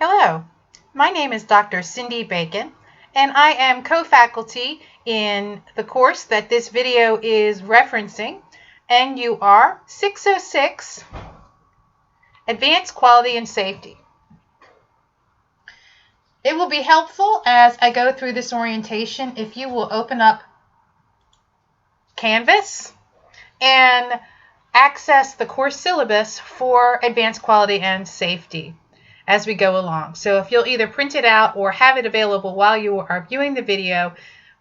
Hello, my name is Dr. Cindy Bacon, and I am co-faculty in the course that this video is referencing, NUR 606, Advanced Quality and Safety. It will be helpful as I go through this orientation if you will open up Canvas and access the course syllabus for Advanced Quality and Safety as we go along. So if you'll either print it out or have it available while you are viewing the video,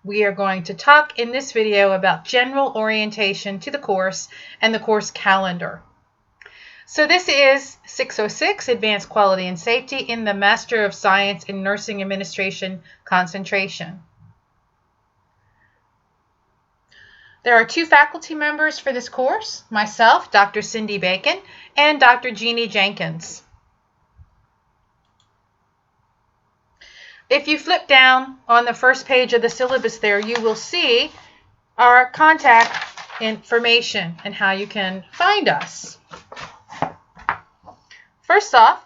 we are going to talk in this video about general orientation to the course and the course calendar. So this is 606, Advanced Quality and Safety in the Master of Science in Nursing Administration concentration. There are two faculty members for this course, myself, Dr. Cindy Bacon, and Dr. Jeannie Jenkins. If you flip down on the first page of the syllabus there, you will see our contact information and how you can find us. First off,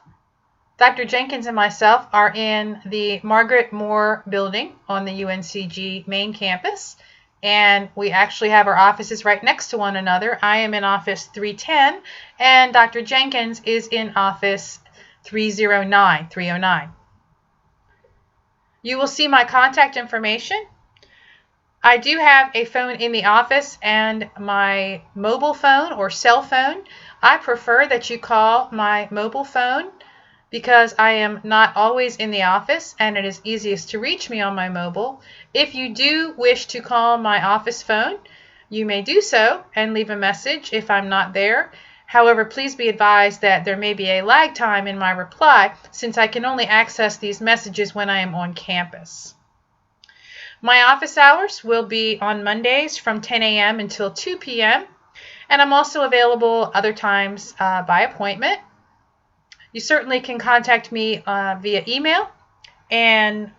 Dr. Jenkins and myself are in the Margaret Moore building on the UNCG main campus, and we actually have our offices right next to one another. I am in office 310, and Dr. Jenkins is in office 309. You will see my contact information. I do have a phone in the office and my mobile phone or cell phone. I prefer that you call my mobile phone because I am not always in the office and it is easiest to reach me on my mobile. If you do wish to call my office phone, you may do so and leave a message if I'm not there. However, please be advised that there may be a lag time in my reply since I can only access these messages when I am on campus. My office hours will be on Mondays from 10 a.m. until 2 p.m. and I'm also available other times by appointment. You certainly can contact me via email and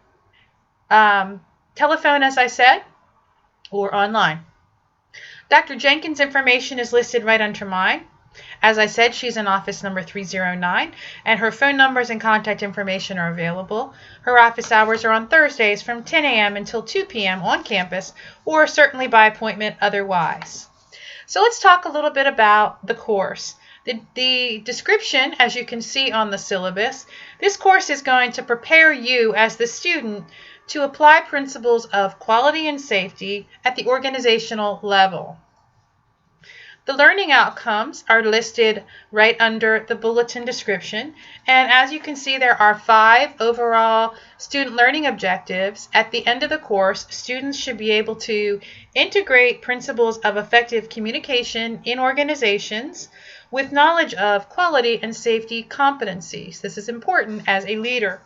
telephone, as I said, or online. Dr. Jenkins' information is listed right under mine. As I said, she's in office number 309, and her phone numbers and contact information are available. Her office hours are on Thursdays from 10 a.m. until 2 p.m. on campus, or certainly by appointment otherwise. So let's talk a little bit about the course. The description, as you can see on the syllabus, this course is going to prepare you as the student to apply principles of quality and safety at the organizational level. The learning outcomes are listed right under the bulletin description, and as you can see, there are 5 overall student learning objectives. At the end of the course, students should be able to integrate principles of effective communication in organizations with knowledge of quality and safety competencies. This is important as a leader.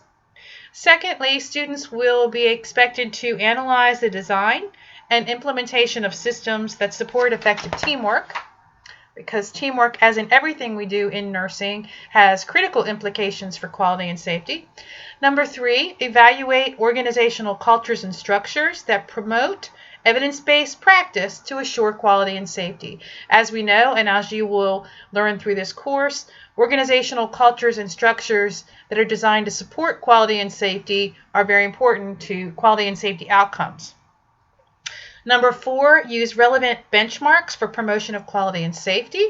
Secondly, students will be expected to analyze the design and implementation of systems that support effective teamwork, because teamwork, as in everything we do in nursing, has critical implications for quality and safety. Number 3, evaluate organizational cultures and structures that promote evidence-based practice to assure quality and safety. As we know, and as you will learn through this course, organizational cultures and structures that are designed to support quality and safety are very important to quality and safety outcomes. Number 4, use relevant benchmarks for promotion of quality and safety.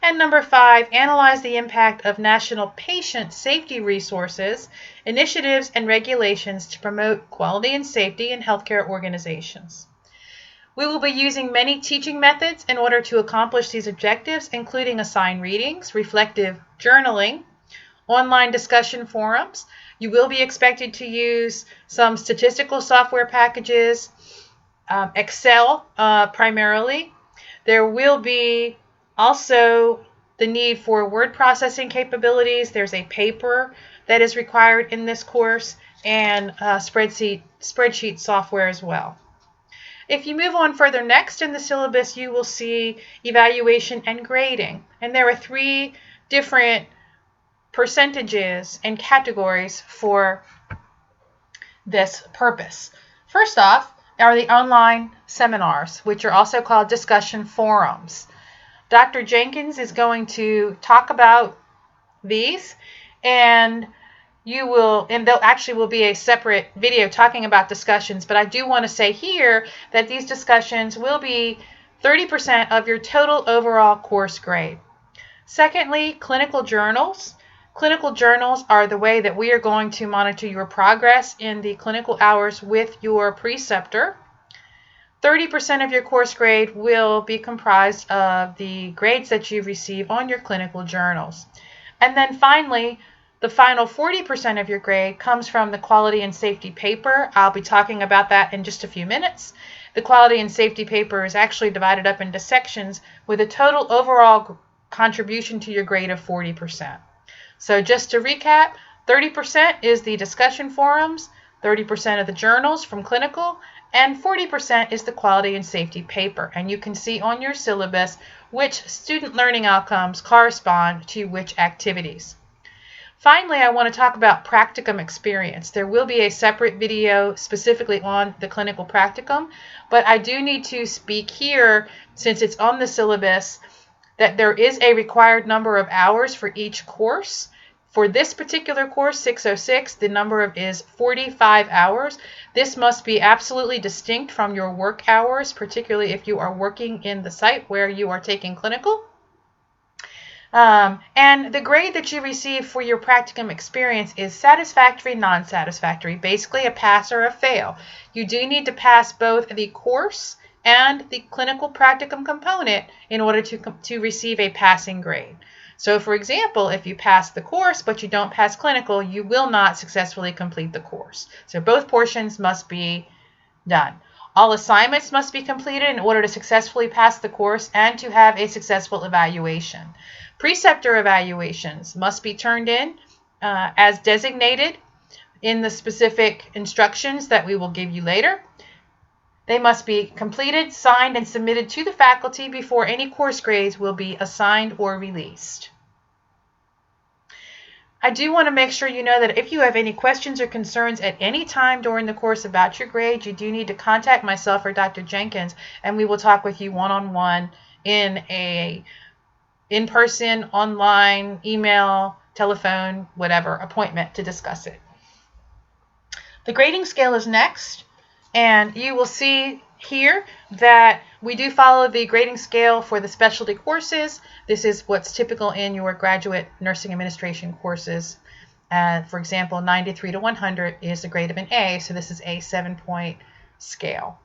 And number 5, analyze the impact of national patient safety resources, initiatives, and regulations to promote quality and safety in healthcare organizations. We will be using many teaching methods in order to accomplish these objectives, including assigned readings, reflective journaling, online discussion forums. You will be expected to use some statistical software packages, Excel primarily. There will be also the need for word processing capabilities. There's a paper that is required in this course and spreadsheet software as well. If you move on further next in the syllabus, you will see evaluation and grading. And there are 3 different percentages and categories for this purpose. First off, are the online seminars, which are also called discussion forums. Dr. Jenkins is going to talk about these, and and there actually will be a separate video talking about discussions, but I do want to say here that these discussions will be 30% of your total overall course grade. Secondly, clinical journals. Clinical journals are the way that we are going to monitor your progress in the clinical hours with your preceptor. 30% of your course grade will be comprised of the grades that you receive on your clinical journals. And then finally, the final 40% of your grade comes from the quality and safety paper. I'll be talking about that in just a few minutes. The quality and safety paper is actually divided up into sections with a total overall contribution to your grade of 40%. So just to recap, 30% is the discussion forums, 30% of the journals from clinical, and 40% is the quality and safety paper. And you can see on your syllabus which student learning outcomes correspond to which activities. Finally, I want to talk about practicum experience. There will be a separate video specifically on the clinical practicum, but I do need to speak here, since it's on the syllabus, that there is a required number of hours for each course. For this particular course, 606, the number is 45 hours. This must be absolutely distinct from your work hours, particularly if you are working in the site where you are taking clinical. And the grade that you receive for your practicum experience is satisfactory, non-satisfactory, basically a pass or a fail. You do need to pass both the course and the clinical practicum component in order to receive a passing grade. So for example, if you pass the course but you don't pass clinical, you will not successfully complete the course. So both portions must be done. All assignments must be completed in order to successfully pass the course and to have a successful evaluation. Preceptor evaluations must be turned in as designated in the specific instructions that we will give you later. They must be completed, signed, and submitted to the faculty before any course grades will be assigned or released. I do want to make sure you know that if you have any questions or concerns at any time during the course about your grade, you do need to contact myself or Dr. Jenkins, and we will talk with you one-on-one in a in-person, online, email, telephone, whatever, appointment to discuss it. The grading scale is next, and you will see here that we do follow the grading scale for the specialty courses. This is what's typical in your graduate nursing administration courses. For example, 93 to 100 is the grade of an A, so this is a 7-point scale.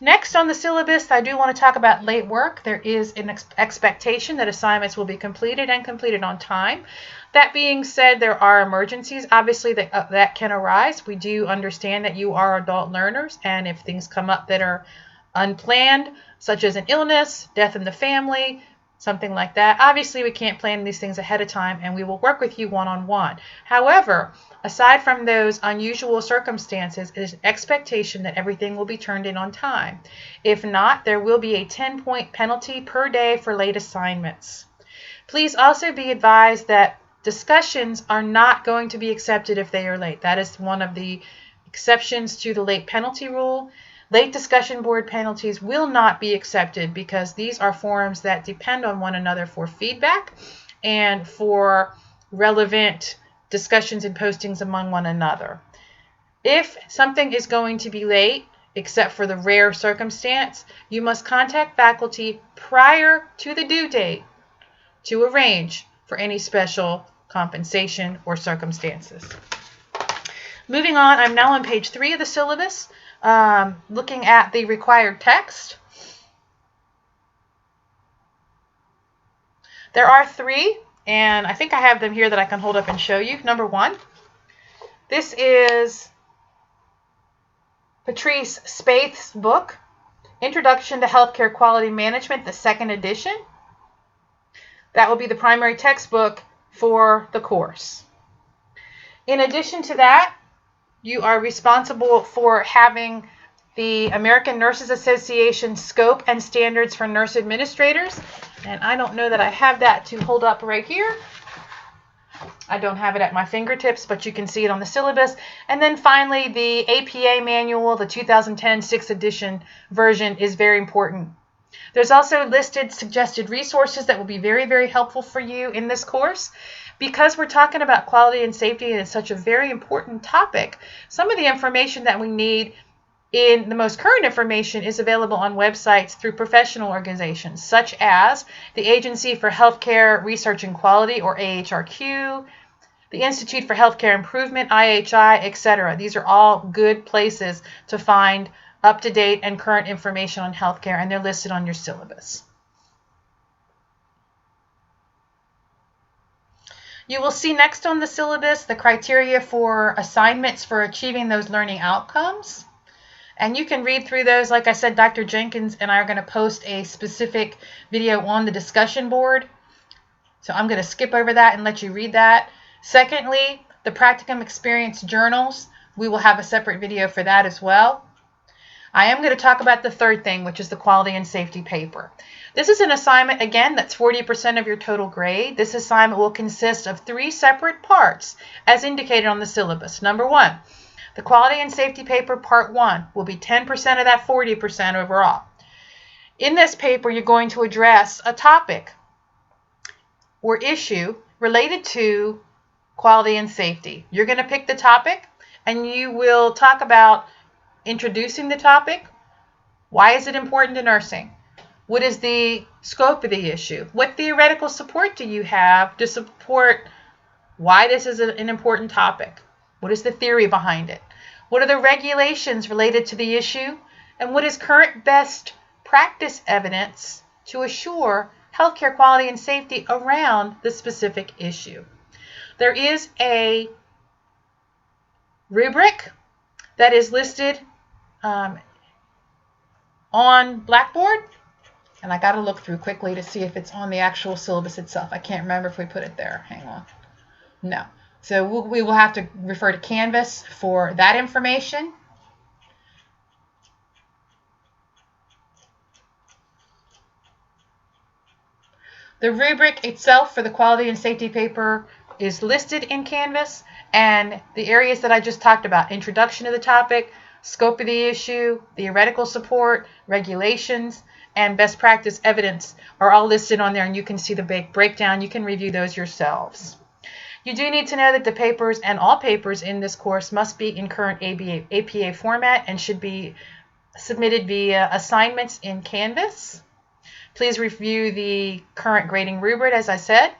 Next on the syllabus, I do want to talk about late work. There is an expectation that assignments will be completed and completed on time. That being said, there are emergencies, obviously, that can arise. We do understand that you are adult learners, and if things come up that are unplanned, such as an illness, death in the family, something like that, obviously we can't plan these things ahead of time, and we will work with you one-on-one. However, aside from those unusual circumstances, it is an expectation that everything will be turned in on time. If not, there will be a 10-point penalty per day for late assignments. Please also be advised that discussions are not going to be accepted if they are late. That is one of the exceptions to the late penalty rule. Late discussion board penalties will not be accepted because these are forums that depend on one another for feedback and for relevant discussions and postings among one another. If something is going to be late, except for the rare circumstance, you must contact faculty prior to the due date to arrange for any special compensation or circumstances. Moving on, I'm now on page 3 of the syllabus, looking at the required text. There are 3, and I think I have them here that I can hold up and show you. Number 1, this is Patrice Spaeth's book, Introduction to Healthcare Quality Management, the 2nd edition. That will be the primary textbook for the course. In addition to that, you are responsible for having the American Nurses Association Scope and Standards for Nurse Administrators. And I don't know that I have that to hold up right here. I don't have it at my fingertips, but you can see it on the syllabus. And then finally, the APA manual, the 2010 6th edition version, is very important. There's also listed suggested resources that will be very, very helpful for you in this course. Because we're talking about quality and safety and it's such a very important topic, some of the information that we need in the most current information is available on websites through professional organizations such as the Agency for Healthcare Research and Quality, or AHRQ, the Institute for Healthcare Improvement, IHI, etc. These are all good places to find up-to-date and current information on healthcare, and they're listed on your syllabus. You will see next on the syllabus the criteria for assignments for achieving those learning outcomes. And you can read through those. Like I said, Dr. Jenkins and I are going to post a specific video on the discussion board. So I'm going to skip over that and let you read that. Secondly, the practicum experience journals. We will have a separate video for that as well. I am going to talk about the third thing, which is the quality and safety paper. This is an assignment, again, that's 40% of your total grade. This assignment will consist of 3 separate parts, as indicated on the syllabus. Number 1, the quality and safety paper part 1 will be 10% of that 40% overall. In this paper, you're going to address a topic or issue related to quality and safety. You're going to pick the topic, and you will talk about introducing the topic. Why is it important to nursing? What is the scope of the issue? What theoretical support do you have to support why this is an important topic? What is the theory behind it? What are the regulations related to the issue? And what is current best practice evidence to assure healthcare quality and safety around the specific issue? There is a rubric that is listed on Blackboard. And I got to look through quickly to see if it's on the actual syllabus itself. I can't remember if we put it there. Hang on. No. So we will have to refer to Canvas for that information. The rubric itself for the quality and safety paper is listed in Canvas, and the areas that I just talked about, introduction to the topic, scope of the issue, theoretical support, regulations, and best practice evidence are all listed on there, and you can see the breakdown. You can review those yourselves. You do need to know that the papers and all papers in this course must be in current APA format and should be submitted via assignments in Canvas. Please review the current grading rubric, as I said,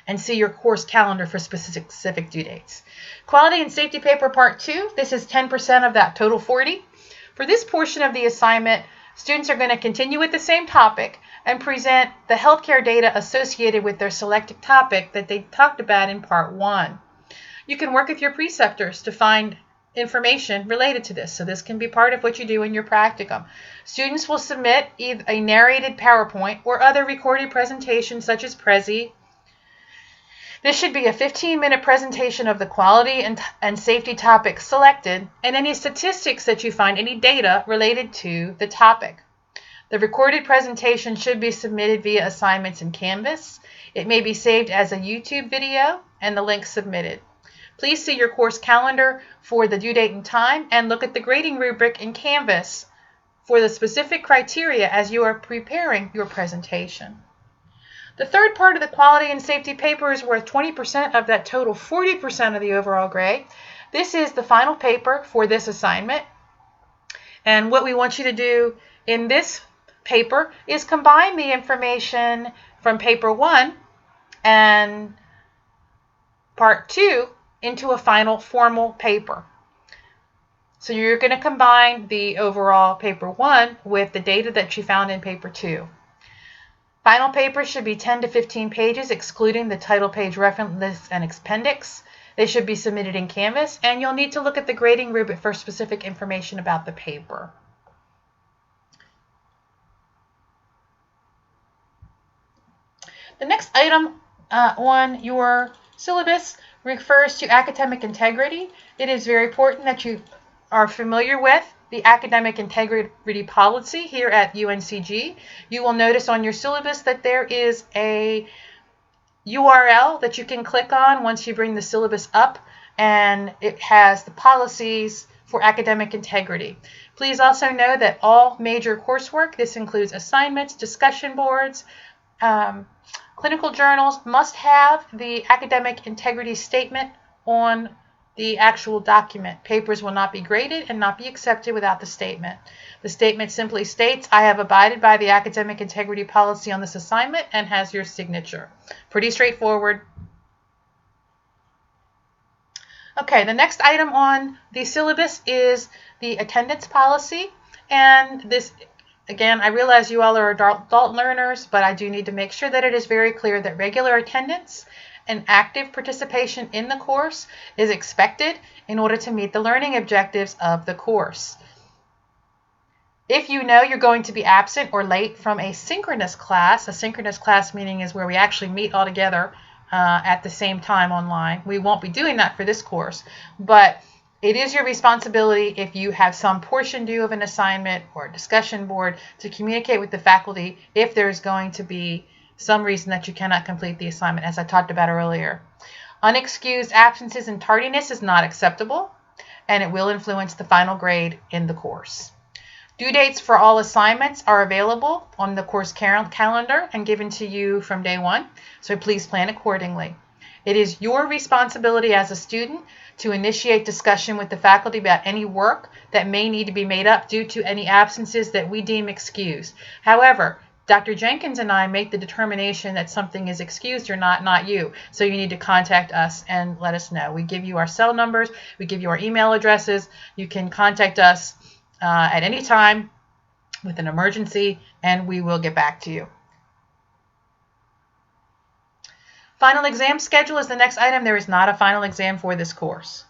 and see your course calendar for specific due dates. Quality and safety paper part 2, this is 10% of that total 40. For this portion of the assignment, students are going to continue with the same topic and present the healthcare data associated with their selected topic that they talked about in part 1. You can work with your preceptors to find information related to this, so this can be part of what you do in your practicum. Students will submit either a narrated PowerPoint or other recorded presentation such as Prezi. This should be a 15-minute presentation of the quality and safety topic selected and any statistics that you find, any data related to the topic. The recorded presentation should be submitted via assignments in Canvas. It may be saved as a YouTube video and the link submitted. Please see your course calendar for the due date and time, and look at the grading rubric in Canvas for the specific criteria as you are preparing your presentation. The third part of the quality and safety paper is worth 20% of that total 40% of the overall grade. This is the final paper for this assignment. And what we want you to do in this paper is combine the information from paper 1 and part 2 into a final formal paper. So you're going to combine the overall paper 1 with the data that you found in paper 2. Final paper should be 10 to 15 pages, excluding the title page, reference list, and appendix. They should be submitted in Canvas, and you'll need to look at the grading rubric for specific information about the paper. The next item on your syllabus refers to academic integrity. It is very important that you are familiar with the academic integrity policy here at UNCG. You will notice on your syllabus that there is a URL that you can click on once you bring the syllabus up, and it has the policies for academic integrity. Please also know that all major coursework, this includes assignments, discussion boards, Clinical journals must have the academic integrity statement on the actual document. Papers will not be graded and not be accepted without the statement. The statement simply states, I have abided by the academic integrity policy on this assignment, and has your signature. Pretty straightforward. Okay, the next item on the syllabus is the attendance policy. And this, again, I realize you all are adult learners, but I do need to make sure that it is very clear that regular attendance and active participation in the course is expected in order to meet the learning objectives of the course. If you know you're going to be absent or late from a synchronous class meaning is where we actually meet all together at the same time online. We won't be doing that for this course, but it is your responsibility, if you have some portion due of an assignment or a discussion board, to communicate with the faculty if there's going to be some reason that you cannot complete the assignment, as I talked about earlier. Unexcused absences and tardiness is not acceptable, and it will influence the final grade in the course. Due dates for all assignments are available on the course calendar and given to you from day one, so please plan accordingly. It is your responsibility as a student to initiate discussion with the faculty about any work that may need to be made up due to any absences that we deem excused. However, Dr. Jenkins and I make the determination that something is excused or not you. So you need to contact us and let us know. We give you our cell numbers, we give you our email addresses. You can contact us at any time with an emergency, and we will get back to you. Final exam schedule is the next item. There is not a final exam for this course.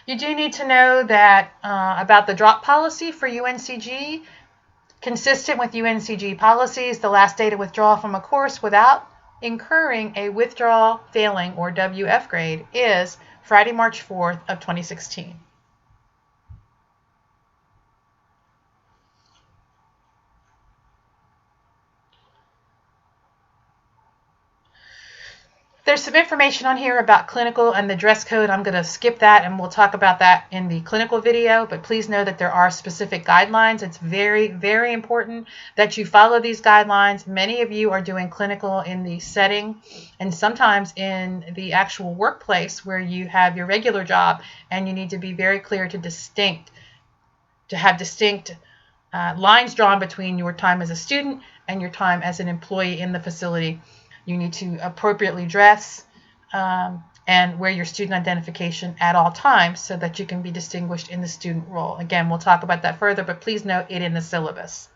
You do need to know that about the drop policy for UNCG. Consistent with UNCG policies, the last day to withdraw from a course without incurring a withdrawal failing or WF grade is Friday, March 4th of 2016. There's some information on here about clinical and the dress code. I'm going to skip that, and we'll talk about that in the clinical video, but please know that there are specific guidelines. It's very, very important that you follow these guidelines. Many of you are doing clinical in the setting and sometimes in the actual workplace where you have your regular job, and you need to be very clear to have distinct lines drawn between your time as a student and your time as an employee in the facility. You need to appropriately dress and wear your student identification at all times so that you can be distinguished in the student role. Again, we'll talk about that further, but please note it in the syllabus.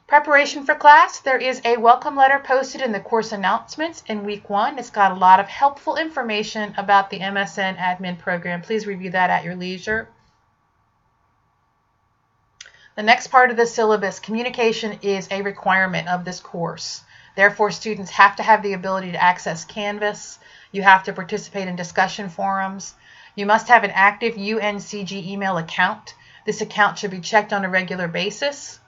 Preparation for class. There is a welcome letter posted in the course announcements in week 1. It's got a lot of helpful information about the MSN admin program. Please review that at your leisure. The next part of the syllabus, communication, is a requirement of this course. Therefore, students have to have the ability to access Canvas. You have to participate in discussion forums. You must have an active UNCG email account. This account should be checked on a regular basis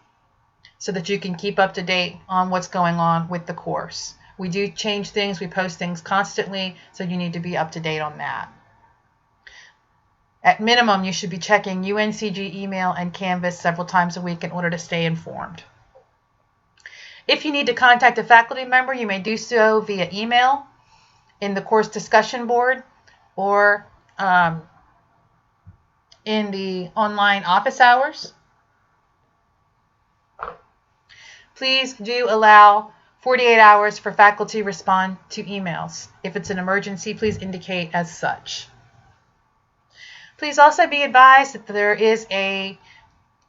so that you can keep up to date on what's going on with the course. We do change things, we post things constantly, so you need to be up to date on that. At minimum, you should be checking UNCG email and Canvas several times a week in order to stay informed. If you need to contact a faculty member, you may do so via email, in the course discussion board, or in the online office hours. Please do allow 48 hours for faculty to respond to emails. If it's an emergency, please indicate as such. Please also be advised that there is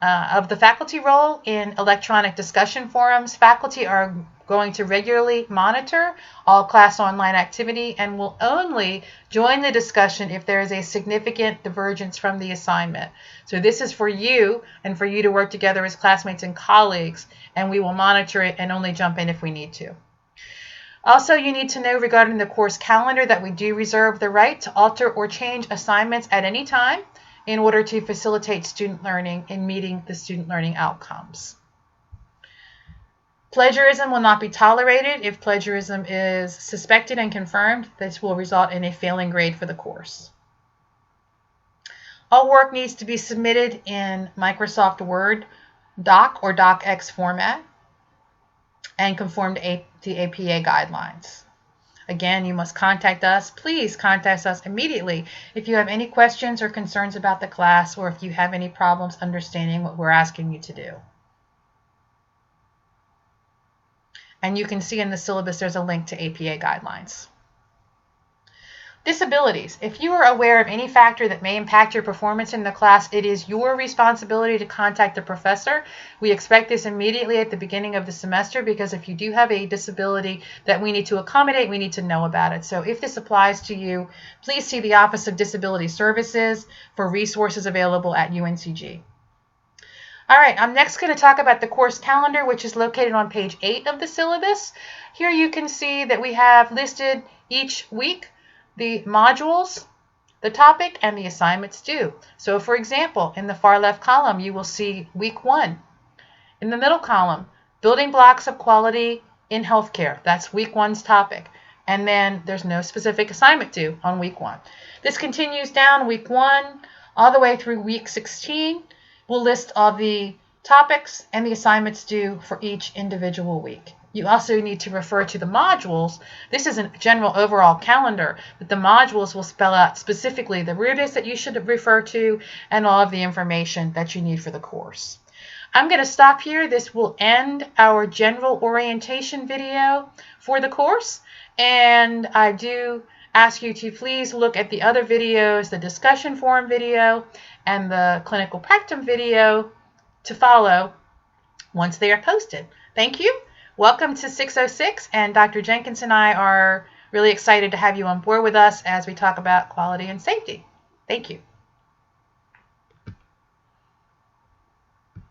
of the faculty role in electronic discussion forums. Faculty are going to regularly monitor all class online activity and will only join the discussion if there is a significant divergence from the assignment. So this is for you and for you to work together as classmates and colleagues, and we will monitor it and only jump in if we need to. Also, you need to know regarding the course calendar that we do reserve the right to alter or change assignments at any time in order to facilitate student learning and meeting the student learning outcomes. Plagiarism will not be tolerated. If plagiarism is suspected and confirmed, this will result in a failing grade for the course. All work needs to be submitted in Microsoft Word doc or docx format. and conform to the APA guidelines. Again, you must contact us. Please contact us immediately if you have any questions or concerns about the class, or if you have any problems understanding what we're asking you to do. And you can see in the syllabus there's a link to APA guidelines. Disabilities. If you are aware of any factor that may impact your performance in the class, it is your responsibility to contact the professor. We expect this immediately at the beginning of the semester, because if you do have a disability that we need to accommodate, we need to know about it. So if this applies to you, please see the Office of Disability Services for resources available at UNCG. All right, I'm next going to talk about the course calendar, which is located on page 8 of the syllabus. Here you can see that we have listed each week the modules, the topic, and the assignments due. So for example, in the far left column, you will see week 1. In the middle column, building blocks of quality in healthcare. That's week 1's topic. And then there's no specific assignment due on week 1. This continues down week 1 all the way through week 16. We'll list all the topics and the assignments due for each individual week. You also need to refer to the modules. This is a general overall calendar, but the modules will spell out specifically the routes that you should refer to and all of the information that you need for the course. I'm going to stop here. This will end our general orientation video for the course, and I do ask you to please look at the other videos, the discussion forum video and the clinical practicum video to follow once they are posted. Thank you. Welcome to 606, and Dr. Jenkins and I are really excited to have you on board with us as we talk about quality and safety. Thank you.